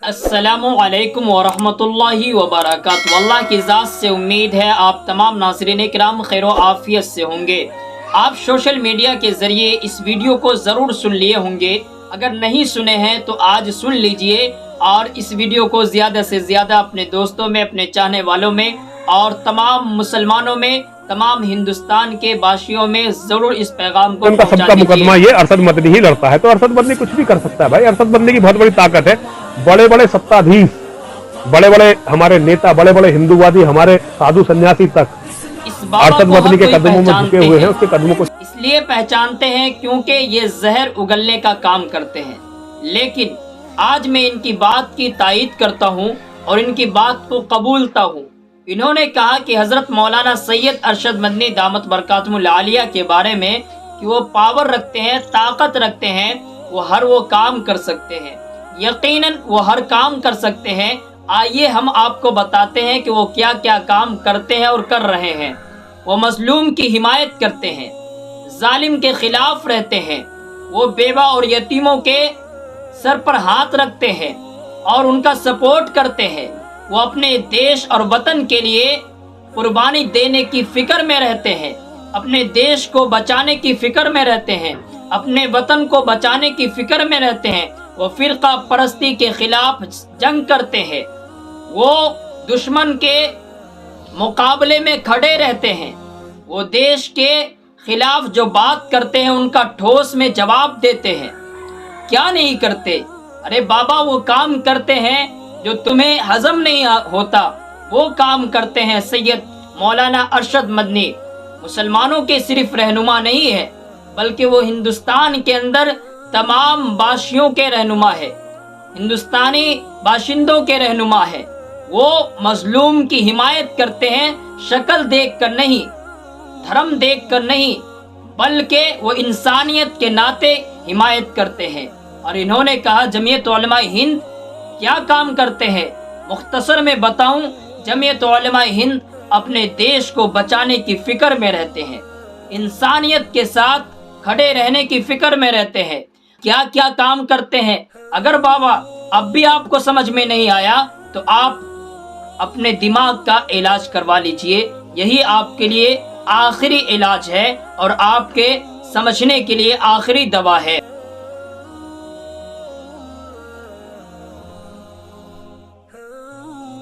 अस्सलामुअलैकुम वरहमतुल्लाहि वबरकातुहू। अल्लाह की ज़ात से उम्मीद है आप तमाम नाज़रीन किराम खैर आफ़ियत से होंगे। आप सोशल मीडिया के ज़रिए इस वीडियो को ज़रूर सुन लिए होंगे। अगर नहीं सुने हैं तो आज सुन लीजिए और इस वीडियो को ज़्यादा से ज़्यादा अपने दोस्तों में, अपने चाहने वालों में और तमाम मुसलमानों में, तमाम हिंदुस्तान के बाशियों में ज़रूर इस पैगाम को उनका सबका मुकदमा ये अरशद मदनी ही लड़ता है, तो अरशद मदनी कुछ भी कर सकता है भाई। अरशद मदनी की बहुत बड़ी ताकत है। बड़े बड़े सत्ताधीश, बड़े बड़े हमारे नेता, बड़े बड़े हिंदूवादी, हमारे साधु सन्यासी तक अरशद मदनी के कदमों में झुके हुए हैं। उसके कदमों को इसलिए पहचानते हैं क्योंकि ये जहर उगलने का काम करते हैं। लेकिन आज मैं इनकी बात की तायीद करता हूँ और इनकी बात को कबूलता हूँ। इन्होंने कहा कि हजरत मौलाना सैयद अरशद मदनी दामत बरकातुहुल आलिया के बारे में कि वो पावर रखते हैं, ताकत रखते हैं, वो काम कर सकते हैं। यकीनन वो हर काम कर सकते हैं। आइए हम आपको बताते हैं कि वो क्या क्या काम करते हैं और कर रहे हैं। वो मजलूम की हिमायत करते हैं, जालिम के खिलाफ रहते हैं, वो बेवा और यतीमों के सर पर हाथ रखते हैं और उनका सपोर्ट करते हैं। वो अपने देश और वतन के लिए कुर्बानी देने की फिक्र में रहते हैं, अपने देश को बचाने की फिक्र में रहते हैं, अपने वतन को बचाने की फिक्र में रहते हैं। वो फिरका परस्ती के खिलाफ जंग करते हैं, वो दुश्मन के मुकाबले में खड़े रहते हैं, वो देश के खिलाफ जो बात करते हैं उनका ठोस में जवाब देते हैं। क्या नहीं करते? अरे बाबा, वो काम करते हैं जो तुम्हें हजम नहीं होता, वो काम करते हैं। सैयद मौलाना अरशद मदनी मुसलमानों के सिर्फ रहनुमा नहीं है, बल्कि वो हिंदुस्तान के अंदर तमाम बाशियों के रहनुमा है, हिंदुस्तानी बाशिंदों के रहनुमा है। वो मजलूम की हिमायत करते हैं, शक्ल देख कर नहीं, धर्म देख कर नहीं, बल्कि वो इंसानियत के नाते हिमायत करते हैं। और इन्होंने कहा जमीयत उलमा हिंद क्या काम करते हैं। मुख्तसर में बताऊं, जमीयत उलमा हिंद अपने देश को बचाने की फिक्र में रहते हैं, इंसानियत के साथ खड़े रहने की फिक्र में रहते हैं। क्या क्या काम करते हैं? अगर बाबा अब भी आपको समझ में नहीं आया तो आप अपने दिमाग का इलाज करवा लीजिए। यही आपके लिए आखिरी इलाज है और आपके समझने के लिए आखिरी दवा है।